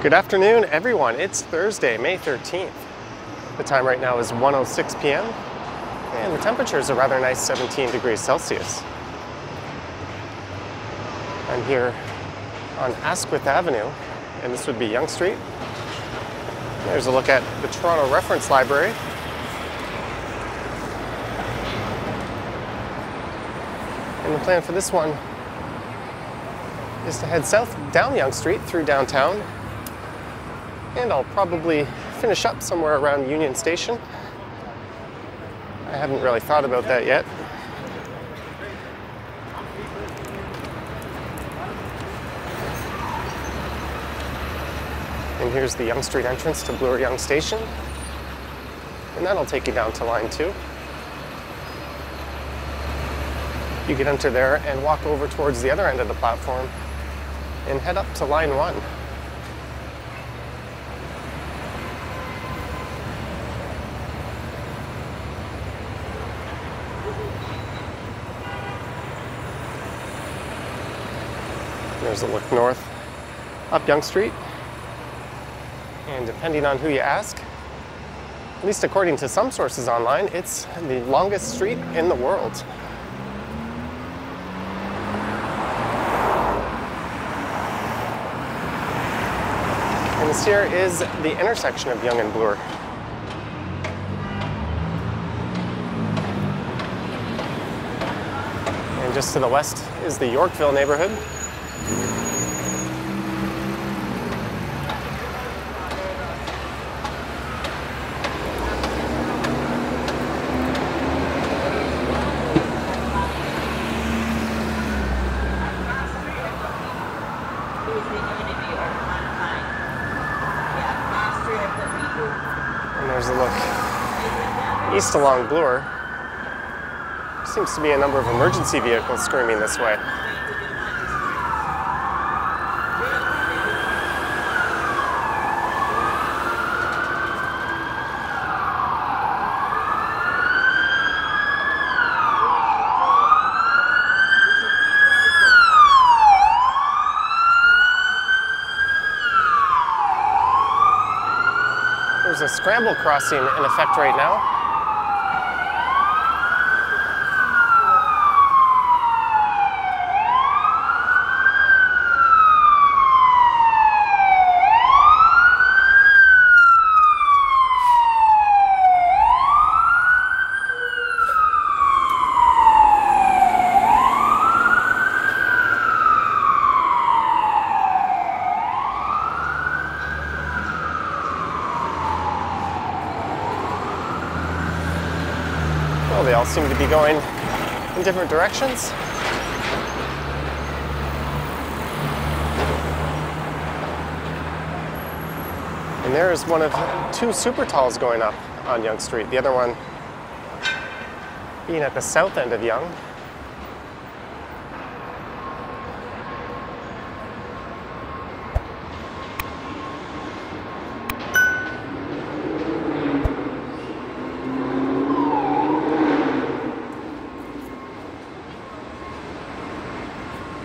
Good afternoon, everyone. It's Thursday, May 13th. The time right now is 1:06 p.m. and the temperature is a rather nice 17 degrees Celsius. I'm here on Asquith Avenue, and this would be Yonge Street. There's a look at the Toronto Reference Library. And the plan for this one is to head south down Yonge Street through downtown, and I'll probably finish up somewhere around Union Station. I haven't really thought about that yet. And here's the Yonge Street entrance to Bloor Yonge Station, and that'll take you down to line 2. You can enter there and walk over towards the other end of the platform and head up to line 1. There's a look north up Yonge Street, and depending on who you ask, at least according to some sources online, it's the longest street in the world. And this here is the intersection of Yonge and Bloor. And just to the west is the Yorkville neighborhood. And there's a look east along Bloor. Seems to be a number of emergency vehicles screaming this way. There's a scramble crossing in effect right now. Well, they all seem to be going in different directions. And there is one of 2 super talls going up on Yonge Street, the other one being at the south end of Yonge.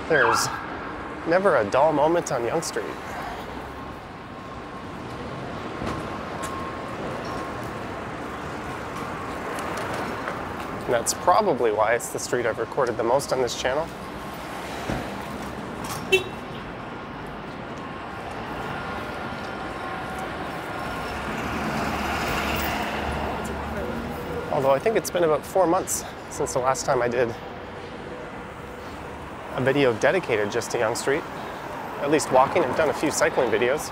There's never a dull moment on Yonge Street. And that's probably why it's the street I've recorded the most on this channel. Although I think it's been about 4 months since the last time I did a video dedicated just to Yonge Street. At least walking. I've done a few cycling videos.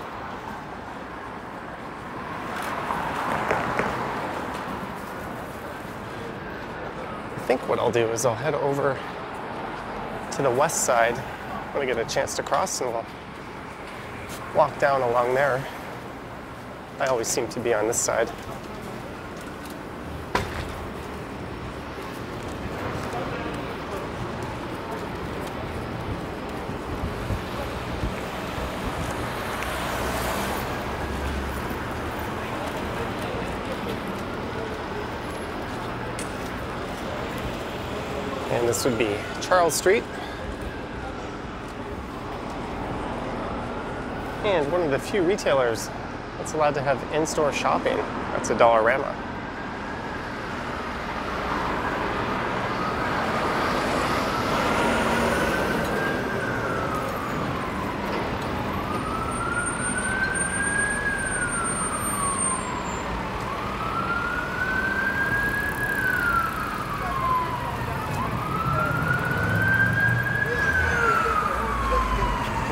I think what I'll do is I'll head over to the west side when I get a chance to cross, and we'll walk down along there. I always seem to be on this side. And this would be Charles Street. And one of the few retailers that's allowed to have in-store shopping. That's a Dollarama.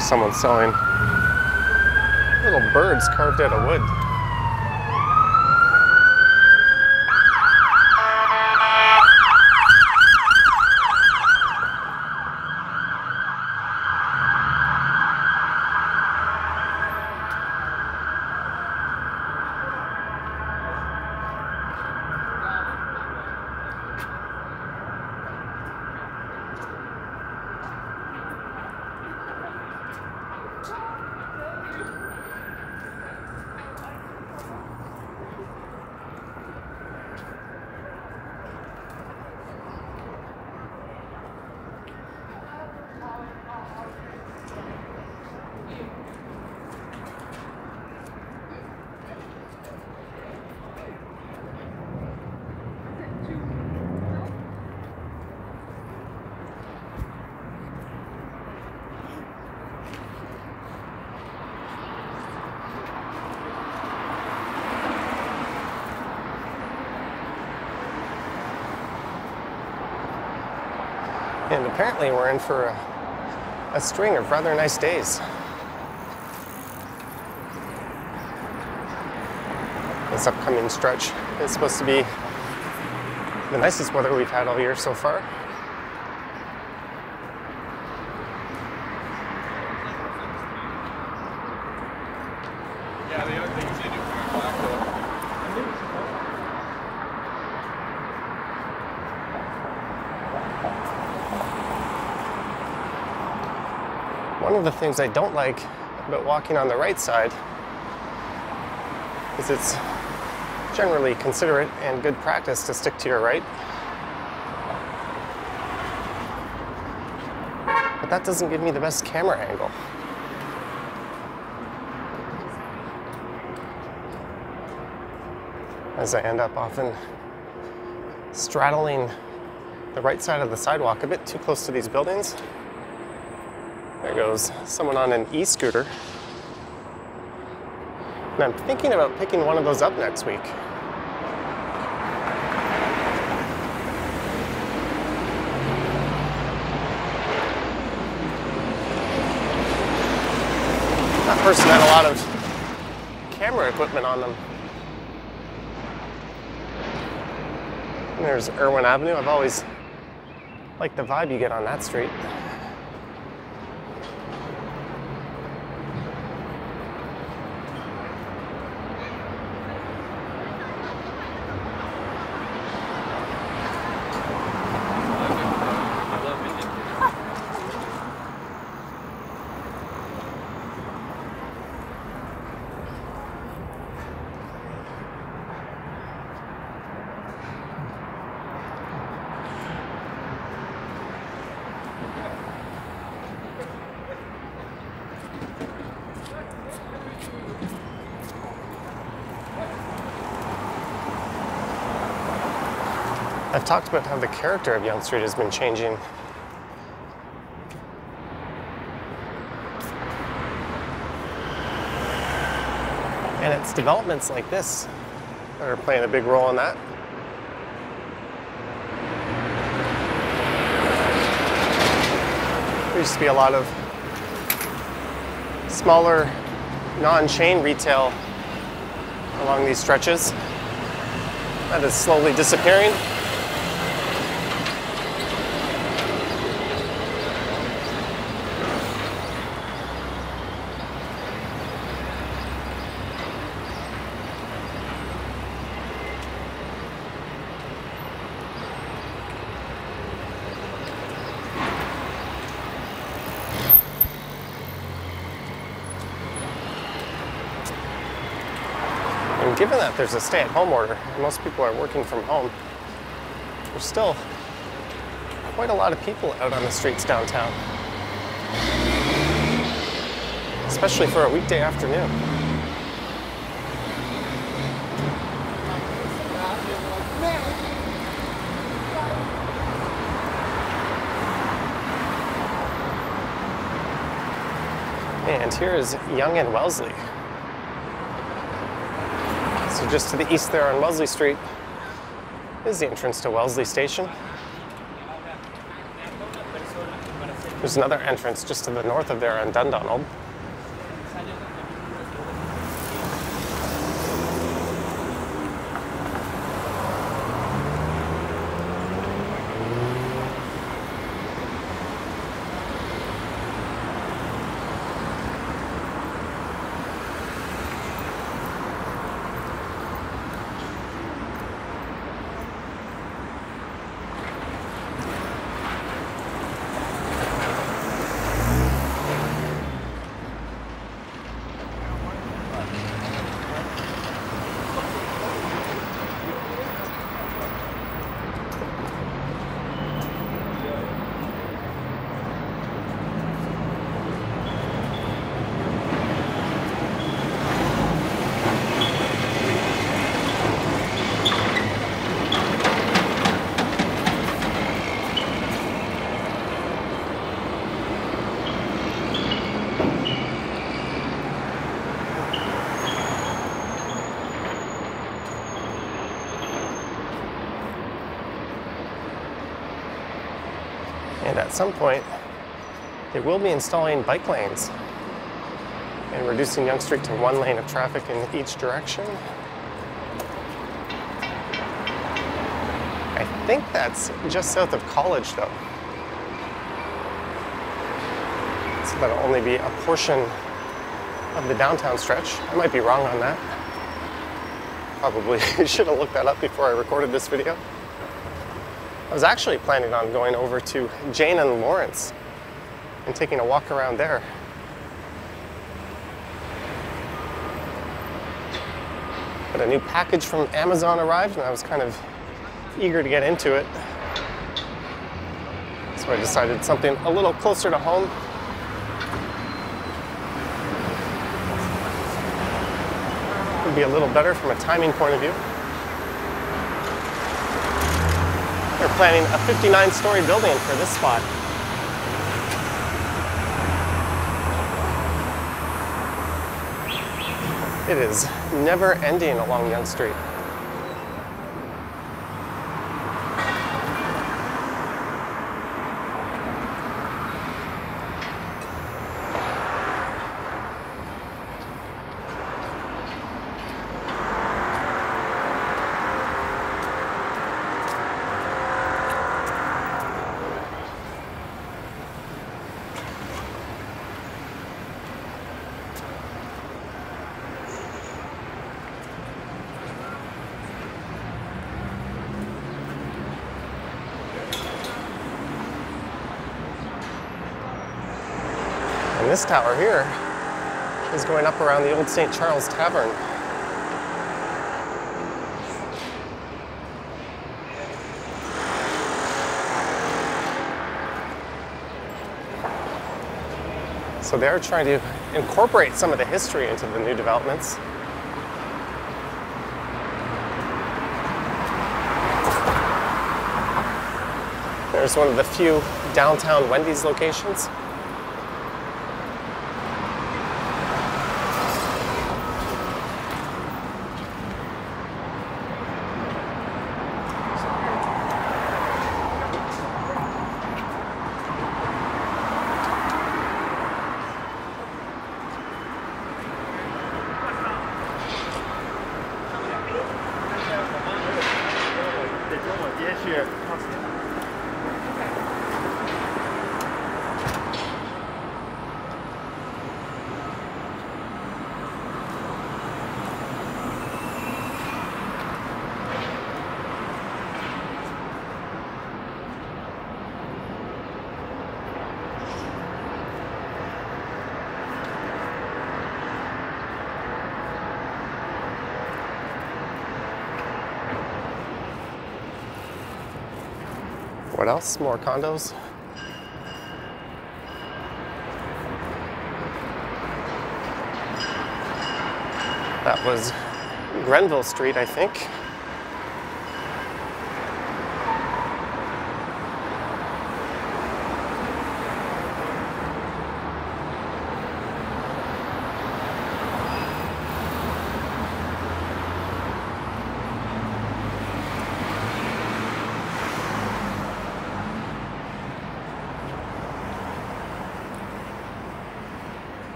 Someone selling little birds carved out of wood. And apparently we're in for a string of rather nice days. This upcoming stretch is supposed to be the nicest weather we've had all year so far. One of the things I don't like about walking on the right side is it's generally considerate and good practice to stick to your right. But that doesn't give me the best camera angle. As I end up often straddling the right side of the sidewalk a bit too close to these buildings. There goes someone on an e-scooter. And I'm thinking about picking one of those up next week. That person had a lot of camera equipment on them. And there's Irwin Avenue. I've always liked the vibe you get on that street. I've talked about how the character of Yonge Street has been changing. And it's developments like this that are playing a big role in that. There used to be a lot of smaller, non-chain retail along these stretches. That is slowly disappearing. Given that there's a stay-at-home order and most people are working from home, there's still quite a lot of people out on the streets downtown. especially for a weekday afternoon. And here is Yonge and Wellesley. So just to the east there on Wellesley Street is the entrance to Wellesley Station. There's another entrance just to the north of there on Dundas. And at some point, they will be installing bike lanes and reducing Yonge Street to one lane of traffic in each direction. I think that's just south of College, though. So that'll only be a portion of the downtown stretch. I might be wrong on that. Probably should have looked that up before I recorded this video. I was actually planning on going over to Jane and Lawrence and taking a walk around there. But a new package from Amazon arrived and I was kind of eager to get into it. So I decided something a little closer to home. Would be a little better from a timing point of view. They're planning a 59-story building for this spot. It is never ending along Yonge Street. And this tower here is going up around the old St. Charles Tavern. So they're trying to incorporate some of the history into the new developments. There's one of the few downtown Wendy's locations. What else? More condos. That was Grenville Street, I think.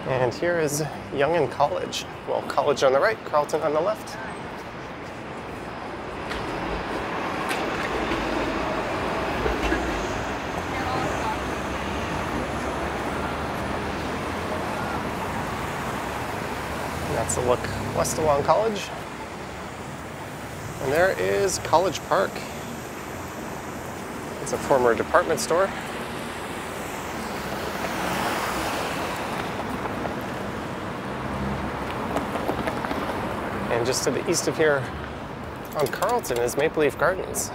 And here is Yonge College. Well, College on the right, Carlton on the left. And that's a look west along College. And there is College Park. It's a former department store. And just to the east of here on Carlton is Maple Leaf Gardens.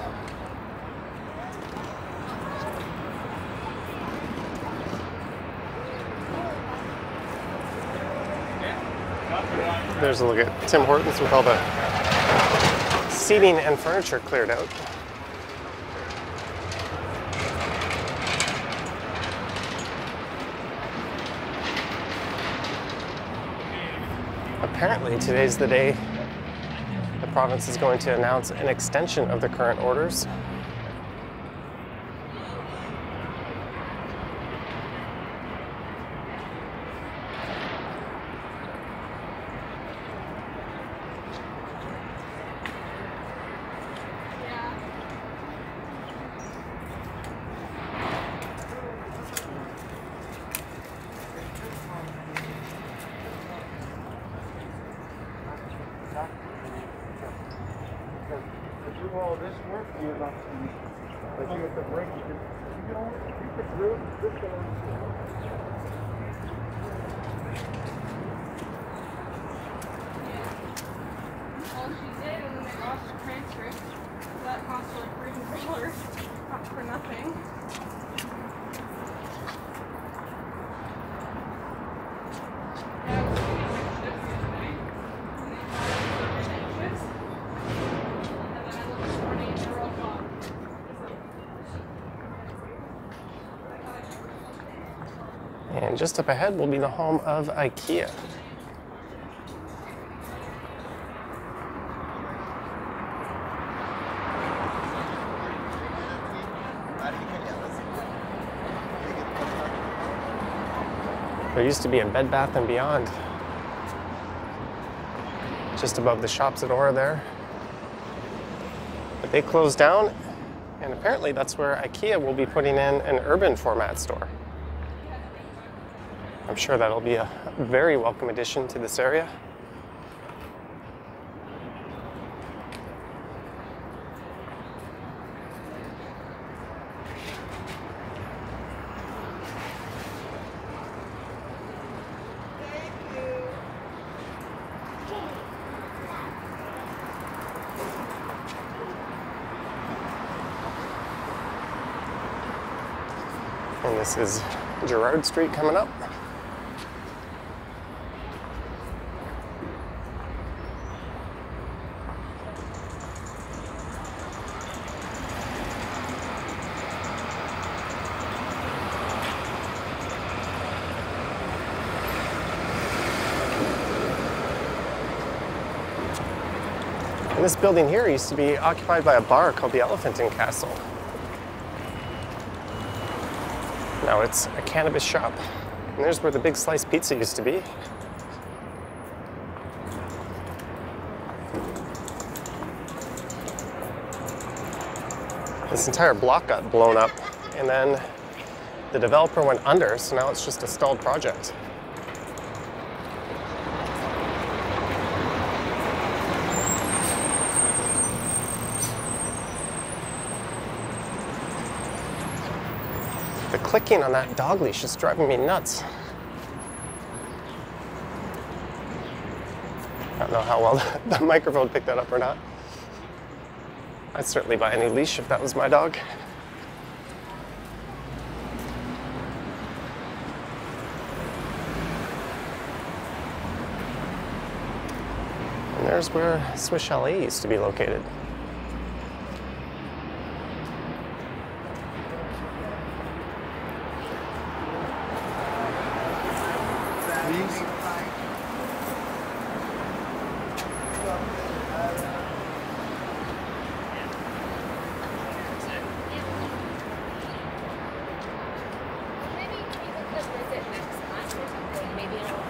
There's a look at Tim Hortons with all the seating and furniture cleared out. Apparently today's the day the province is going to announce an extension of the current orders. All this work, you're not like you have to break, you can through this one. Well, she did, and then they lost the transcript. So that cost her like $300. Not for nothing. Yeah, I was looking at my shift the other day, and they thought I was anxious. And then I looked this morning, and they were all gone. And just up ahead will be the home of IKEA. There used to be a Bed Bath & Beyond just above the Shops at Aura there. But they closed down, and apparently that's where IKEA will be putting in an urban format store. I'm sure that'll be a very welcome addition to this area. And this is Gerrard Street coming up. And this building here used to be occupied by a bar called the Elephant and Castle. Now it's a cannabis shop. And there's where the Big Slice Pizza used to be. This entire block got blown up, and then the developer went under, so now it's just a stalled project. The clicking on that dog leash is driving me nuts. I don't know how well the microphone picked that up or not. I'd certainly buy any leash if that was my dog. there's where Swiss Chalet used to be located.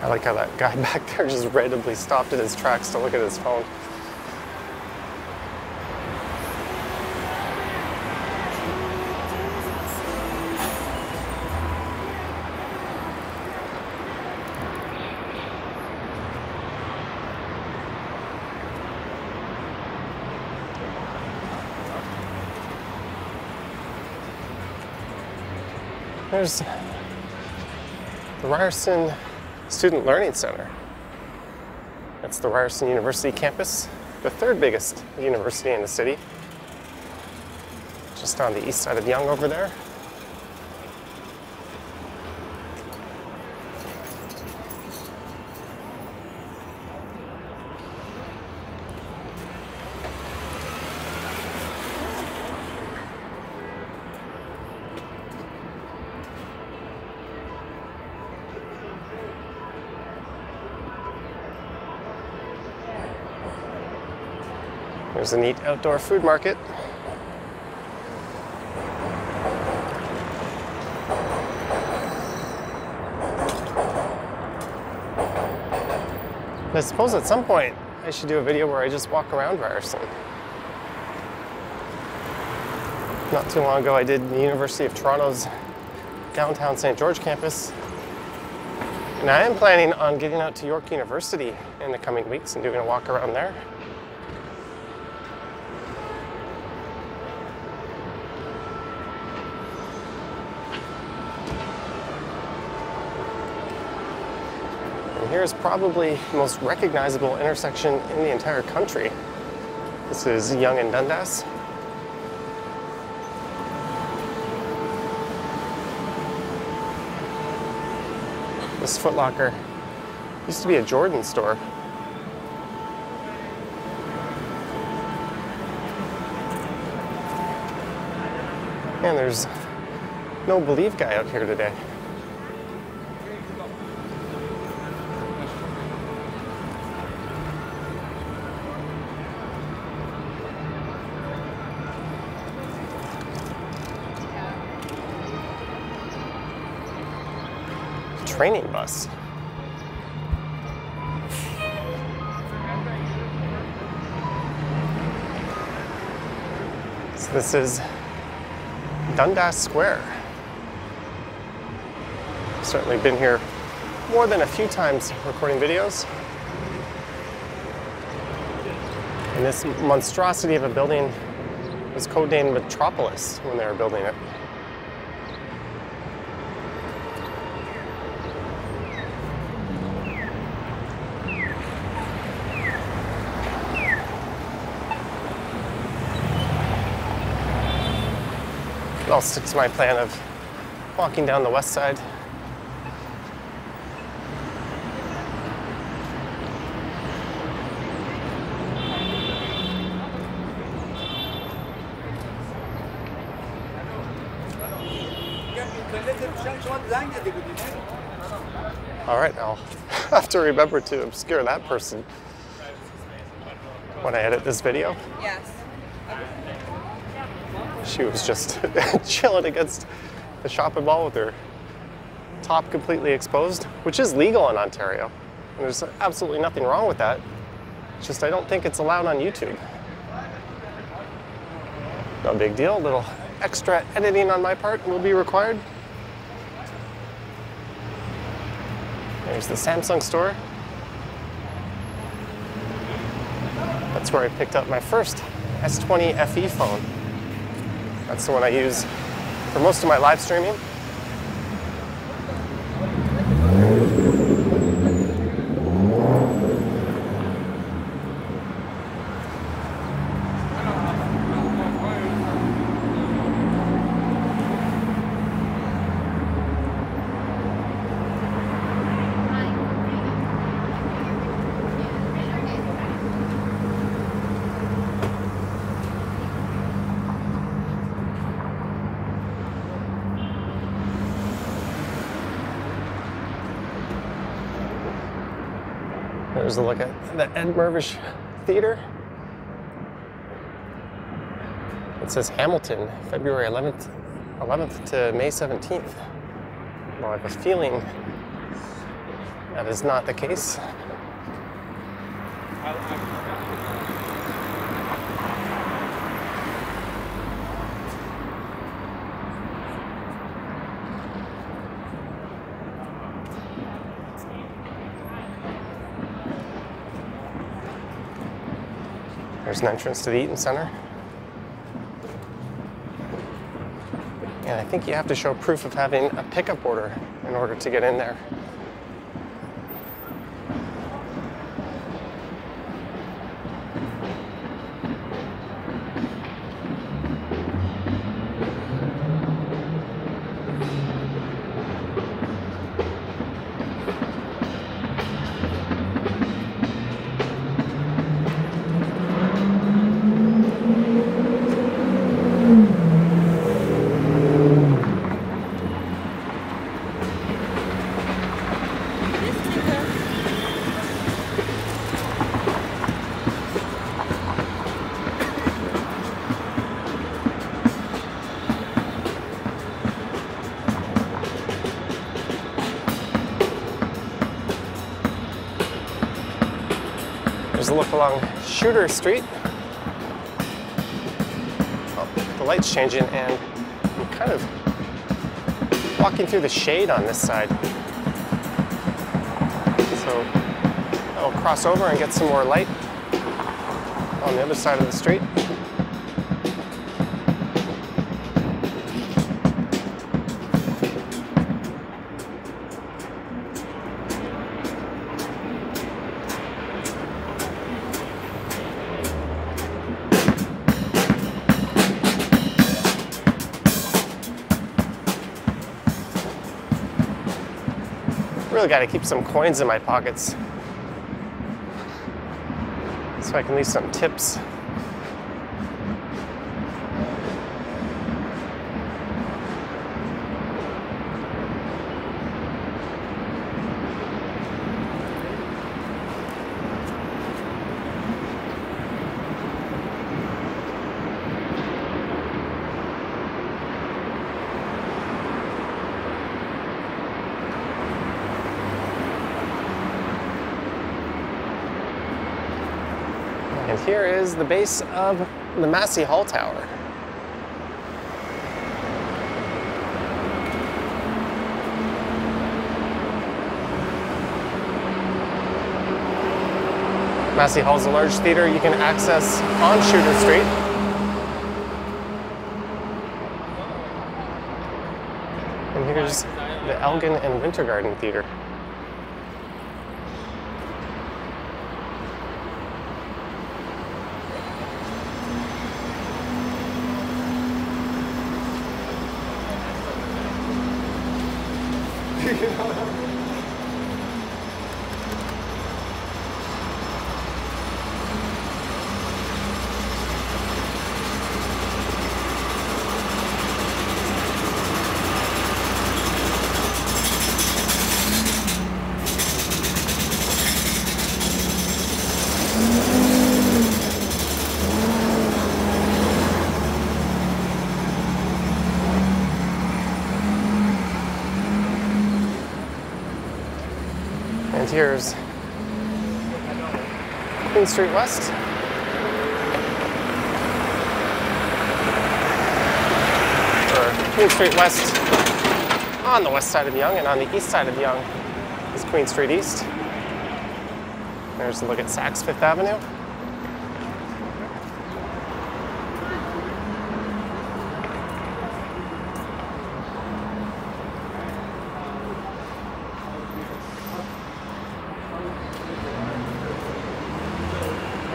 I like how that guy back there just randomly stopped in his tracks to look at his phone. There's the Ryerson Student Learning Center. That's the Ryerson University campus, the third biggest university in the city. Just on the east side of Yonge over there. There's a neat outdoor food market. I suppose at some point I should do a video where I just walk around Ryerson. Not too long ago I did the University of Toronto's downtown St. George campus. And I am planning on getting out to York University in the coming weeks and doing a walk around there. Here's probably the most recognizable intersection in the entire country. This is Yonge and Dundas. This Foot Locker used to be a Jordan store. And there's no Believe guy out here today. Training bus. So this is Dundas Square. I've certainly been here more than a few times recording videos. And this monstrosity of a building was codenamed Metropolis when they were building it. I'll stick to my plan of walking down the west side. All right, I'll have to remember to obscure that person when I edit this video. Yes. She was just chilling against the shopping mall with her top completely exposed, which is legal in Ontario. And there's absolutely nothing wrong with that. It's just I don't think it's allowed on YouTube. No big deal, a little extra editing on my part will be required. There's the Samsung store. That's where I picked up my first S20 FE phone. That's the one I use for most of my live streaming. There's a look at the Ed Mirvish Theater. It says Hamilton, February 11th to May 17th. Well, I have a feeling that is not the case. There's an entrance to the Eaton Center. And I think you have to show proof of having a pickup order in order to get in there. There's a look along Shooter Street. Oh, the light's changing and I'm kind of walking through the shade on this side. So I'll cross over and get some more light on the other side of the street. Really got to keep some coins in my pockets so I can leave some tips. And here is the base of the Massey Hall Tower. Massey Hall is a large theater you can access on Shooter Street. And here's the Elgin and Winter Garden Theater. And here's Queen Street West. Or Queen Street West on the west side of Yonge, and on the east side of Yonge is Queen Street East. There's a look at Asquith Avenue.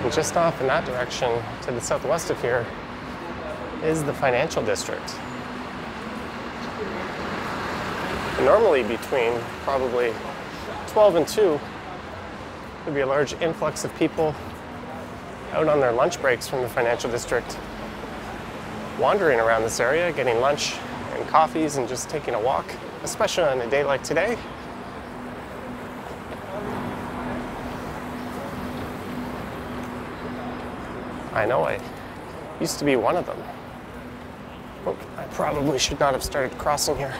And just off in that direction, to the southwest of here, is the financial district. And normally between probably 12 and 2, there'd be a large influx of people out on their lunch breaks from the financial district, wandering around this area, getting lunch and coffees and just taking a walk, especially on a day like today. I know, I used to be one of them. Oh, I probably should not have started crossing here.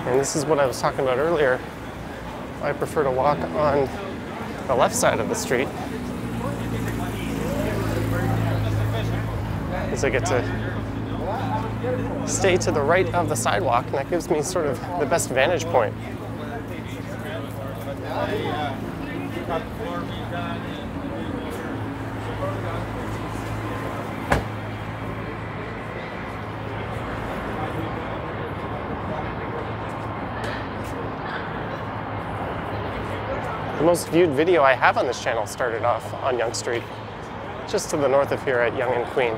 And this is what I was talking about earlier. I prefer to walk on the left side of the street, because I get to stay to the right of the sidewalk, and that gives me sort of the best vantage point. The most viewed video I have on this channel started off on Yonge Street, just to the north of here at Yonge and Queen.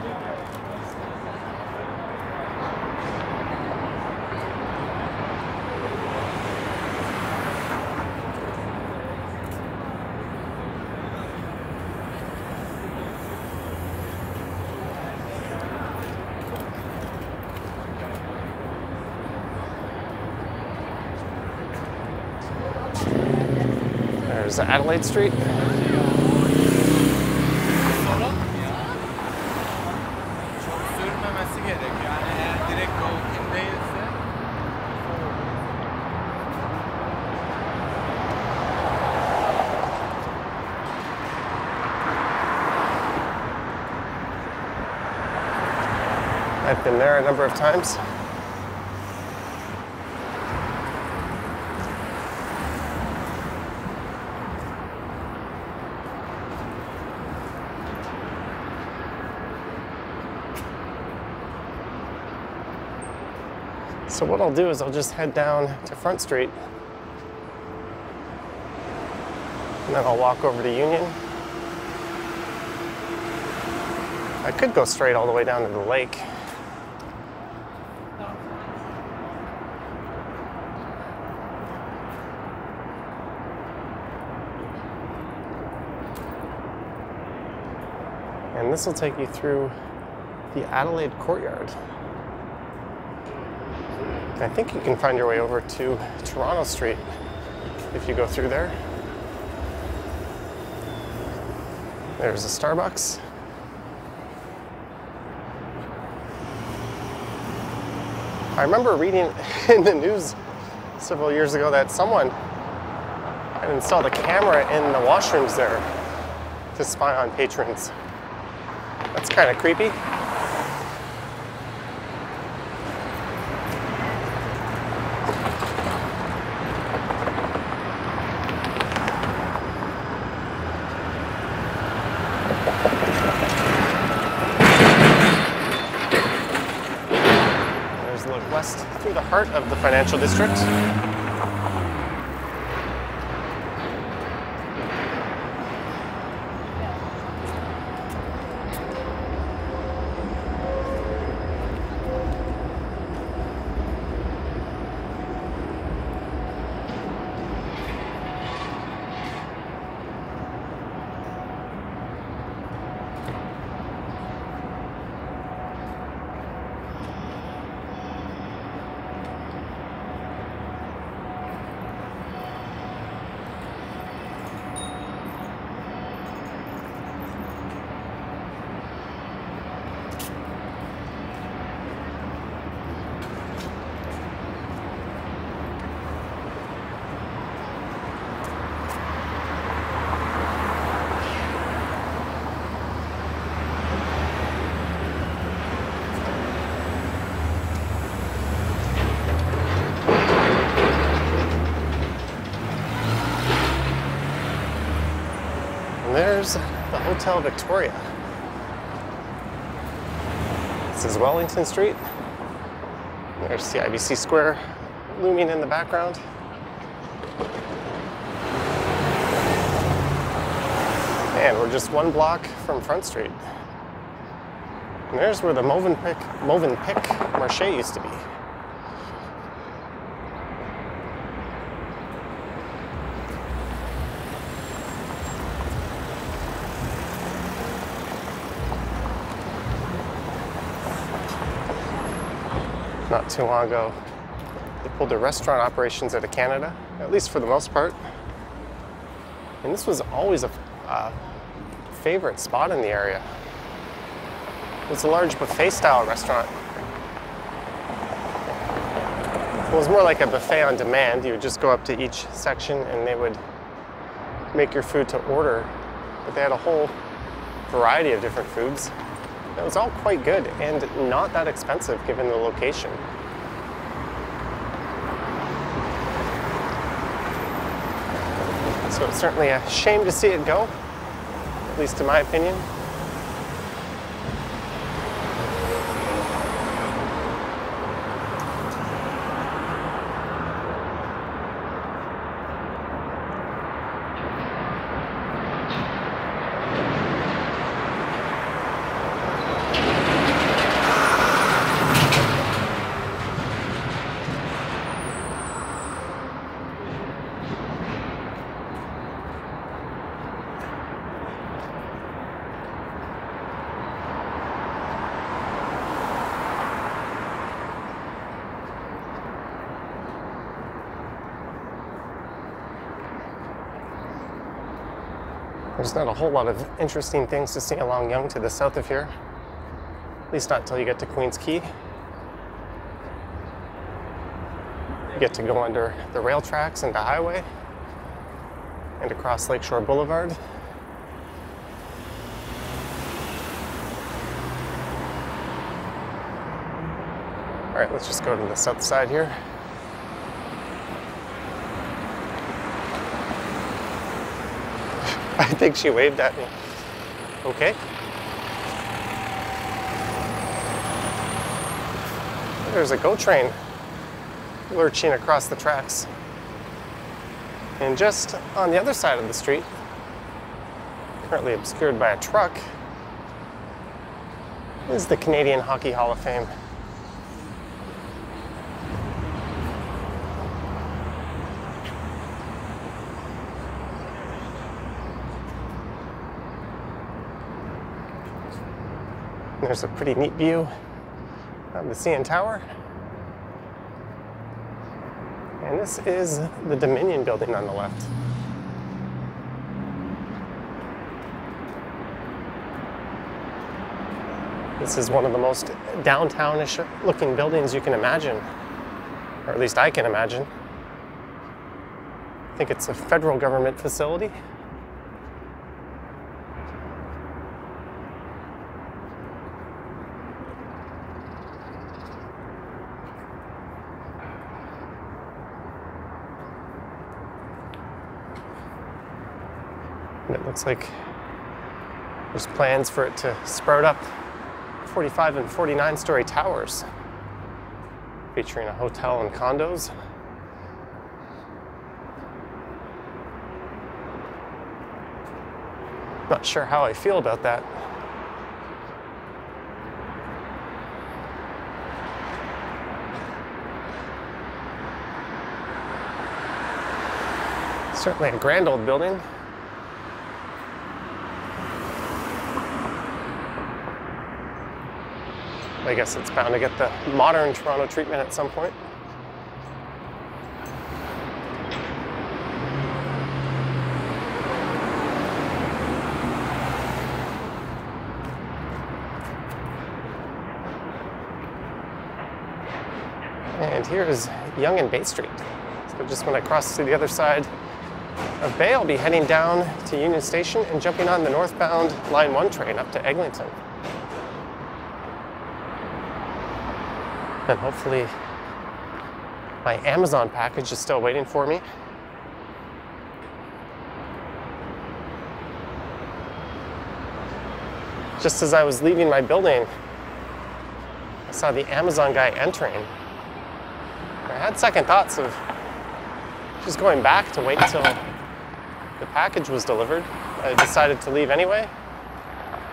There's Adelaide Street. I've been there a number of times. So what I'll do is I'll just head down to Front Street, and then I'll walk over to Union. I could go straight all the way down to the lake. And this will take you through the Adelaide Courtyard. I think you can find your way over to Toronto Street if you go through there. There's a Starbucks. I remember reading in the news several years ago that someone had installed a camera in the washrooms there to spy on patrons. That's kind of creepy. Through the heart of the financial district. There's the Hotel Victoria. This is Wellington Street. There's CIBC Square looming in the background. And we're just one block from Front Street. And there's where the Movenpick Marché used to be. not too long ago, they pulled their restaurant operations out of Canada, at least for the most part. And this was always a favorite spot in the area. It was a large buffet-style restaurant. It was more like a buffet on demand. You would just go up to each section and they would make your food to order. But they had a whole variety of different foods. It was all quite good and not that expensive given the location. So it's certainly a shame to see it go, at least in my opinion. There's not a whole lot of interesting things to see along Yonge to the south of here. At least not until you get to Queen's Quay. You get to go under the rail tracks into highway and across Lakeshore Boulevard. All right, let's just go to the south side here. I think she waved at me. Okay. There's a GO train lurching across the tracks. And just on the other side of the street, currently obscured by a truck, is the Canadian Hockey Hall of Fame. There's a pretty neat view of the CN Tower. And this is the Dominion building on the left. This is one of the most downtownish looking buildings you can imagine, or at least I can imagine. I think it's a federal government facility. And it looks like there's plans for it to sprout up 45 and 49-story towers, featuring a hotel and condos. Not sure how I feel about that. Certainly a grand old building. I guess it's bound to get the modern Toronto treatment at some point. And here is Yonge and Bay Street. So just when I cross to the other side of Bay, I'll be heading down to Union Station and jumping on the northbound Line 1 train up to Eglinton. And hopefully my Amazon package is still waiting for me. Just as I was leaving my building, I saw the Amazon guy entering. I had second thoughts of just going back to wait until the package was delivered. I decided to leave anyway.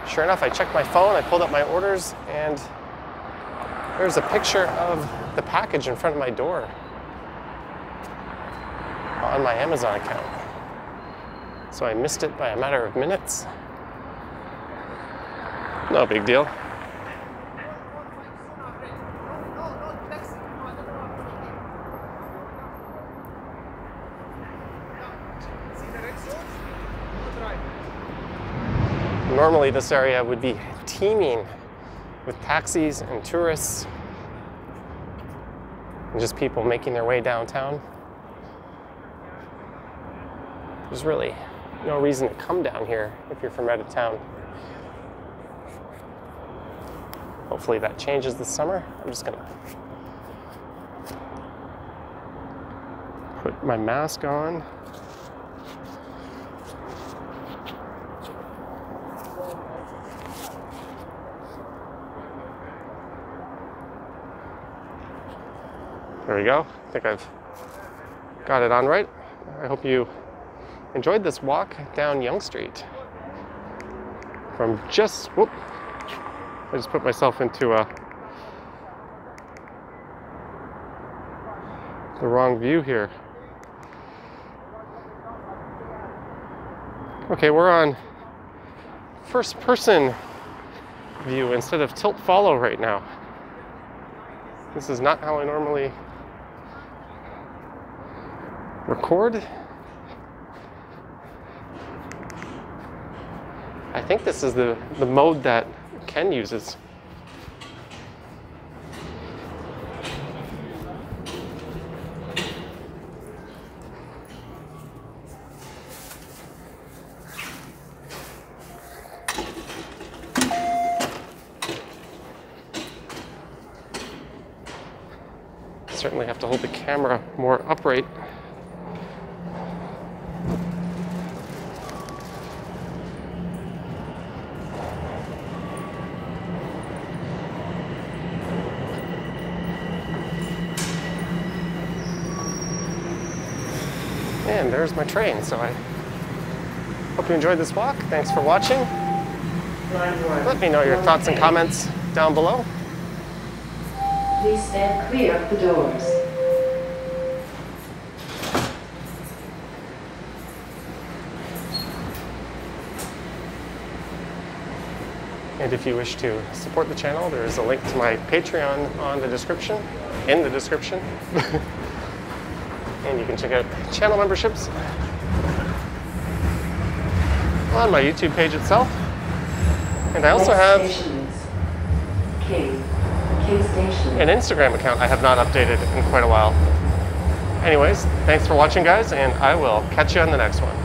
Sure enough, I checked my phone, I pulled up my orders, and there's a picture of the package in front of my door on my Amazon account. So I missed it by a matter of minutes. No big deal. Normally this area would be teeming with taxis and tourists and just people making their way downtown. There's really no reason to come down here if you're from out of town. Hopefully that changes this summer. I'm just gonna put my mask on. There we go. I think I've got it on right. I hope you enjoyed this walk down Yonge Street. From just, whoop, I just put myself into the wrong view here. Okay, we're on first person view instead of tilt follow right now. This is not how I normally record. I think this is the mode that Ken uses. Certainly have to hold the camera more upright. And there's my train, so I hope you enjoyed this walk. Thanks for watching. Let me know your thoughts and comments down below. Please stand clear of the doors. And if you wish to support the channel, there is a link to my Patreon on the description, in the description. And you can check out channel memberships on my YouTube page itself. And I also have an Instagram account I have not updated in quite a while. Anyways, thanks for watching, guys, and I will catch you on the next one.